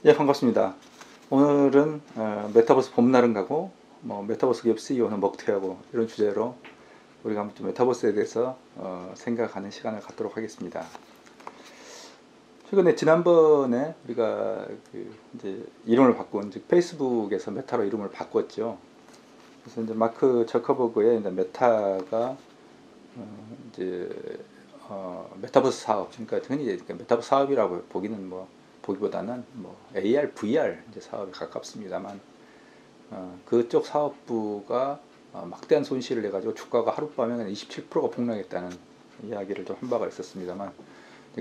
예, 반갑습니다. 오늘은 메타버스 봄날은 가고 메타버스 기업 CEO는 먹튀하고 이런 주제로 우리가 한번 좀 메타버스에 대해서 생각하는 시간을 갖도록 하겠습니다. 최근에 지난번에 우리가 이제 이름을 바꾼 즉 페이스북에서 메타로 이름을 바꿨죠. 그래서 이제 마크 저커버그의 이제 메타가 이제 메타버스 사업, 그러니까 흔히 메타버스 사업이라고 보기보다는 AR, VR 이제 사업에 가깝습니다만, 그쪽 사업부가 막대한 손실을 내가지고 주가가 하룻밤에 27%가 폭락했다는 이야기를 좀 한 바가 있었습니다만,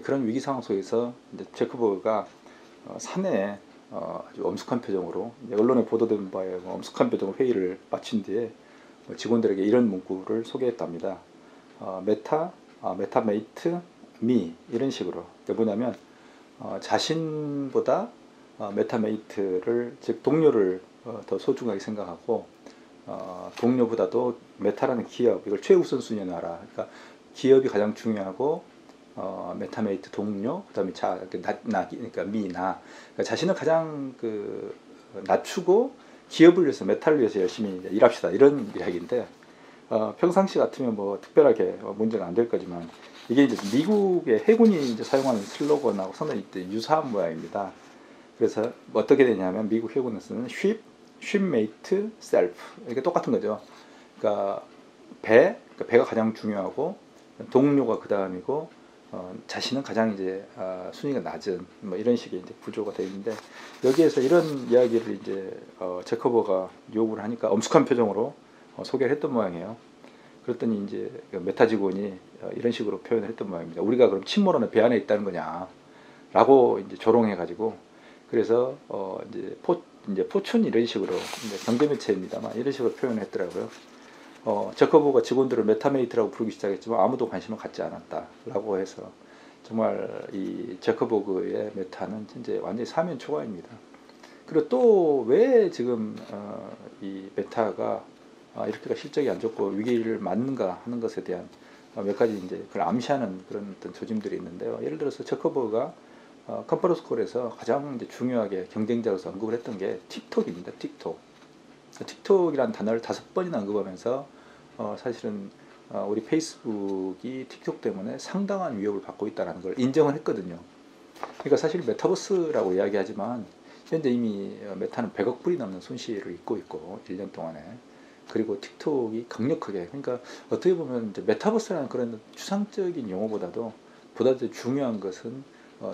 그런 위기 상황 속에서 이제 제크버그가 사내에 아주 엄숙한 표정으로 언론에 보도된 바에 엄숙한 표정으로 회의를 마친 뒤에 직원들에게 이런 문구를 소개했답니다. 메타메이트 미 이런 식으로. 뭐냐면 자신보다 메타메이트를 즉 동료를 더 소중하게 생각하고 동료보다도 메타라는 기업 이걸 최우선순위에 놔라. 그러니까 기업이 가장 중요하고 메타메이트 동료 그다음에 그러니까 미나 그러니까 자신을 가장 낮추고 기업을 위해서 메타를 위해서 열심히 일합시다 이런 이야기인데 평상시 같으면 뭐 특별하게 문제는 안 될 거지만 이게 이제 미국의 해군이 이제 사용하는 슬로건하고 상당히 유사한 모양입니다. 그래서 어떻게 되냐면 미국 해군에서는 shipmate self 이게 똑같은 거죠. 그러니까 배가 가장 중요하고 동료가 그 다음이고 자신은 가장 이제 순위가 낮은 뭐 이런 식의 이제 구조가 되어 있는데 여기에서 이런 이야기를 이제 제커버가 요구를 하니까 엄숙한 표정으로 소개를 했던 모양이에요. 그랬더니 이제 메타 직원이 이런 식으로 표현을 했던 모양입니다. 우리가 그럼 침몰하는 배 안에 있다는 거냐라고 이제 조롱해가지고 그래서 이제 포춘 이런 식으로 경제 매체입니다만 이런 식으로 표현했더라고요. 저커버가 직원들을 메타메이트라고 부르기 시작했지만 아무도 관심을 갖지 않았다라고 해서 정말 이 저커버그의 메타는 이제 완전히 사면초가입니다. 그리고 또 왜 지금 이 메타가 이렇게가 실적이 안 좋고 위기를 맞는가 하는 것에 대한 몇 가지 이제 그걸 암시하는 그런 어떤 조짐들이 있는데요. 예를 들어서 저커버그가 컨퍼런스 콜에서 가장 이제 중요하게 경쟁자로서 언급을 했던 게 틱톡입니다. 틱톡이라는 단어를 5번이나 언급하면서 사실은 우리 페이스북이 틱톡 때문에 상당한 위협을 받고 있다는 걸 인정을 했거든요. 그러니까 사실 메타버스라고 이야기하지만 현재 이미 메타는 100억 불이 넘는 손실을 입고 있고 1년 동안에 그리고 틱톡이 강력하게 그러니까 어떻게 보면 이제 메타버스라는 그런 추상적인 용어보다도 보다 더 중요한 것은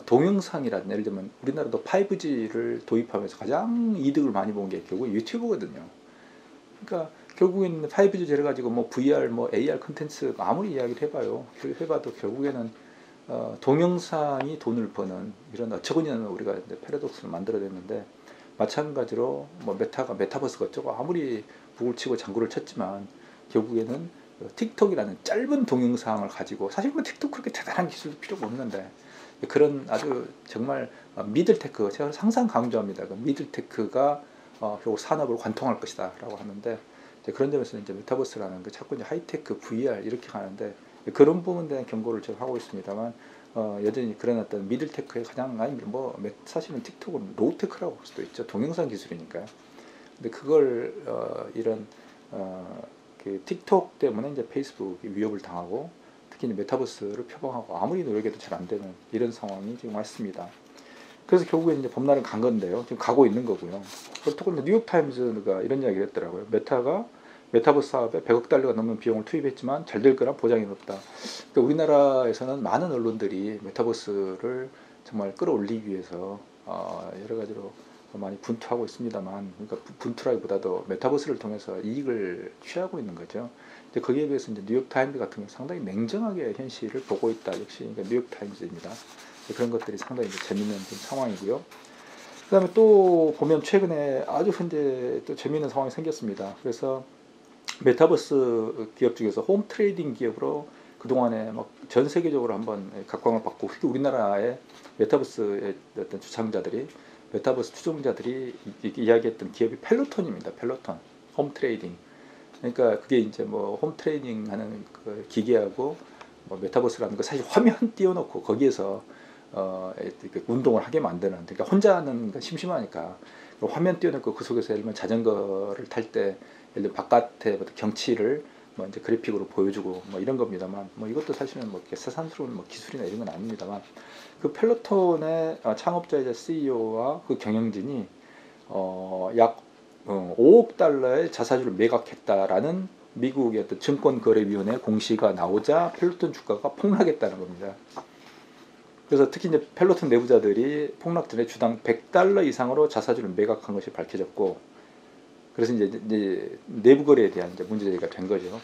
동영상이라든 예를 들면 우리나라도 5G를 도입하면서 가장 이득을 많이 본 게 결국 유튜브거든요. 그러니까 결국에는 5G를 가지고 뭐 VR, 뭐 AR 콘텐츠 아무리 이야기를 해봐도 결국에는 동영상이 돈을 버는 이런 어처구니없는 우리가 패러독스를 만들어냈는데 마찬가지로 뭐 메타버스가 어쩌고 아무리 북을 치고 장구를 쳤지만 결국에는 틱톡이라는 짧은 동영상을 가지고 사실 뭐 틱톡 그렇게 대단한 기술도 필요가 없는데 그런 아주 정말 미들테크 제가 항상 강조합니다. 그 미들테크가 결국 산업을 관통할 것이다 라고 하는데 그런 점에서 이제 메타버스라는 그 자꾸 이제 하이테크 VR 이렇게 가는데 그런 부분에 대한 경고를 제가 하고 있습니다만 여전히 그런 어떤 미들테크의 가장 아니 뭐 사실은 틱톡은 로우테크라고 볼 수도 있죠. 동영상 기술이니까요. 근데 그걸 이런 그 틱톡 때문에 이제 페이스북이 위협을 당하고 특히 이제 메타버스를 표방하고 아무리 노력해도 잘 안 되는 이런 상황이 지금 왔습니다. 그래서 결국에 이제 봄날은 간 건데요. 지금 가고 있는 거고요. 그렇다고 뉴욕타임즈가 이런 이야기를 했더라고요. 메타가 메타버스 사업에 100억 달러가 넘는 비용을 투입했지만 잘 될 거란 보장이 없다. 그러니까 우리나라에서는 많은 언론들이 메타버스를 정말 끌어올리기 위해서 여러 가지로 많이 분투하고 있습니다만, 그러니까 분투라기보다도 메타버스를 통해서 이익을 취하고 있는 거죠. 근데 거기에 비해서 이제 뉴욕 타임즈 같은 경우 상당히 냉정하게 현실을 보고 있다. 역시 그러니까 뉴욕 타임즈입니다. 그런 것들이 상당히 재밌는 상황이고요. 그다음에 또 보면 최근에 아주 현재 또 재미있는 상황이 생겼습니다. 그래서 메타버스 기업 중에서 홈 트레이딩 기업으로 그동안에 막 전 세계적으로 한번 각광을 받고 특히 우리나라의 메타버스의 어떤 주창자들이 메타버스 추종자들이 이야기했던 기업이 펠로톤입니다. 펠로톤 홈 트레이딩. 그러니까 그게 이제 뭐 홈 트레이닝 하는 그 기계하고 뭐 메타버스라는 거 사실 화면 띄워놓고 거기에서 이렇게 운동을 하게 만드는, 그러니까 혼자 하는 건 심심하니까 화면 띄워놓고 그 속에서 예를 들면 자전거를 탈 때 예를 들면 바깥의 경치를 뭐 이제 그래픽으로 보여주고 뭐 이런 겁니다만, 뭐 이것도 사실은 뭐 이렇게 새삼스러운 뭐 기술이나 이런 건 아닙니다만, 그 펠로톤의 창업자이자 CEO와 그 경영진이 약 5억 달러의 자사주를 매각했다라는 미국의 어떤 증권거래위원회 공시가 나오자 펠로톤 주가가 폭락했다는 겁니다. 그래서 특히 이제 펠로톤 내부자들이 폭락 전에 주당 100달러 이상으로 자사주를 매각한 것이 밝혀졌고, 그래서 이제 내부 거래에 대한 이제 문제제기가 된 거죠.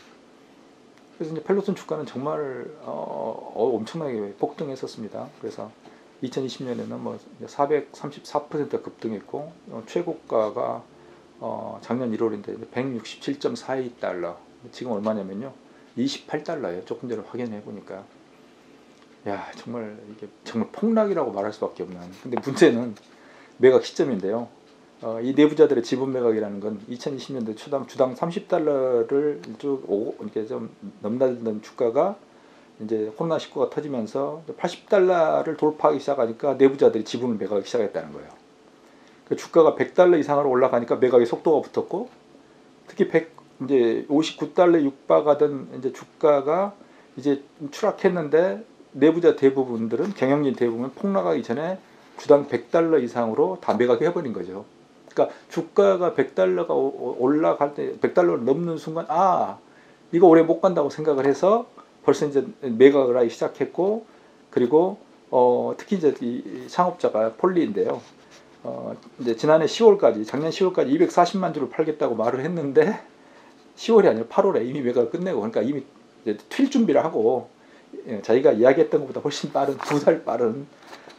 그래서 이제 펠로톤 주가는 정말 엄청나게 폭등했었습니다. 그래서 2020년에는 뭐 434% 급등했고, 최고가가 작년 1월인데 167.42달러, 지금 얼마냐면요 28달러예요. 조금 전에 확인해 보니까. 야, 정말 이게 정말 폭락이라고 말할 수밖에 없는. 근데 문제는 매각 시점인데요. 이 내부자들의 지분 매각이라는 건 2020년도 주당 30달러를 쭉 이렇게 좀 넘나들던 주가가 이제 코로나19가 터지면서 80달러를 돌파하기 시작하니까 내부자들이 지분을 매각하기 시작했다는 거예요. 그 주가가 100달러 이상으로 올라가니까 매각의 속도가 붙었고, 특히 이제 59달러 육박하던 이제 주가가 이제 추락했는데 내부자 대부분들은, 경영진 대부분 폭락하기 전에 주당 100달러 이상으로 다 매각해버린 거죠. 그러니까 주가가 100달러가 올라갈 때 100달러를 넘는 순간 이거 오래 못 간다고 생각을 해서 벌써 이제 매각을 하기 시작했고, 그리고 특히 이제 이 창업자가 폴리인데요. 이제 지난해 10월까지, 작년 10월까지 240만 주를 팔겠다고 말을 했는데 10월이 아니라 8월에 이미 매각을 끝내고, 그러니까 이미 이제 튈 준비를 하고, 자기가 이야기했던 것보다 훨씬 빠른, 2달 빠른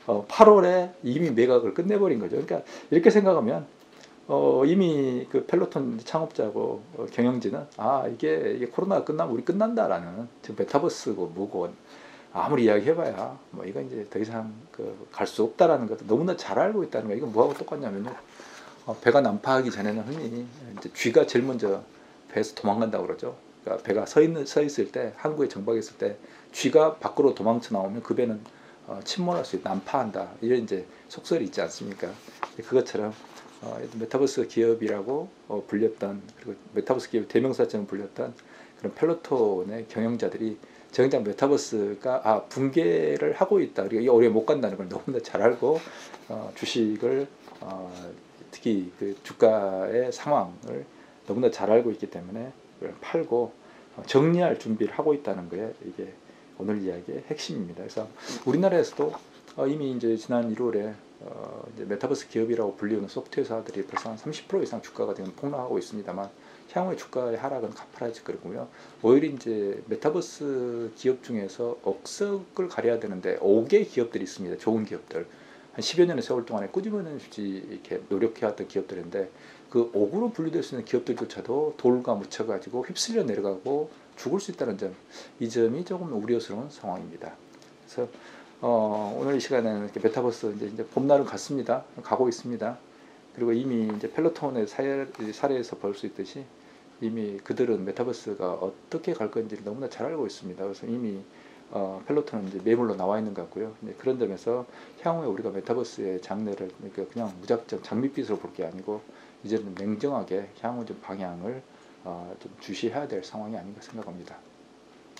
8월에 이미 매각을 끝내버린 거죠. 그러니까 이렇게 생각하면 이미 그 펠로톤 창업자고 경영진은 이게 코로나가 끝나면 우리 끝난다라는, 지금 메타버스고 뭐고 아무리 이야기해봐야 뭐 이건 이제 더 이상 갈 수 없다라는 것도 너무나 잘 알고 있다는 거예요. 이건 뭐하고 똑같냐면요, 배가 난파하기 전에는 흔히 이제 쥐가 제일 먼저 배에서 도망간다고 그러죠. 그러니까 배가 서 있을 때, 항구에 정박했을 때 쥐가 밖으로 도망쳐 나오면 그 배는 침몰할 수 있다, 난파한다, 이런 이제 속설이 있지 않습니까? 그것처럼 메타버스 기업이라고 불렸던, 그리고 메타버스 기업 대명사처럼 불렸던 그런 펠로톤의 경영자들이 정작 메타버스가 붕괴를 하고 있다, 그리고 이게 오래 못 간다는 걸 너무나 잘 알고 주식을 특히 그 주가의 상황을 너무나 잘 알고 있기 때문에 그걸 팔고 정리할 준비를 하고 있다는 거에, 이게 오늘 이야기의 핵심입니다. 그래서 우리나라에서도 이미 이제 지난 1월에 이제 메타버스 기업이라고 불리는 소프트웨어 사들이 벌써 한 30% 이상 주가가 지금 폭락하고 있습니다만, 향후의 주가의 하락은 가파라질 거고요. 오히려 이제 메타버스 기업 중에서 억석을 가려야 되는데 5개 기업들이 있습니다. 좋은 기업들. 한 10여 년의 세월 동안에 꾸준히 이렇게 노력해왔던 기업들인데, 그 옥으로 분류될 수 있는 기업들조차도 돌과 묻혀가지고 휩쓸려 내려가고 죽을 수 있다는 점, 이 점이 조금 우려스러운 상황입니다. 그래서 오늘 이 시간에는 이렇게 메타버스 이제 봄날은 갔습니다. 가고 있습니다. 그리고 이미 이제 펠로톤의 사례에서 볼 수 있듯이 이미 그들은 메타버스가 어떻게 갈 건지를 너무나 잘 알고 있습니다. 그래서 이미 펠로톤은 이제 매물로 나와 있는 것 같고요. 그런 점에서 향후에 우리가 메타버스의 장래를 그냥 무작정 장밋빛으로 볼 게 아니고, 이제는 냉정하게 향후 좀 방향을 좀 주시해야 될 상황이 아닌가 생각합니다.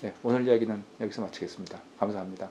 네, 오늘 이야기는 여기서 마치겠습니다. 감사합니다.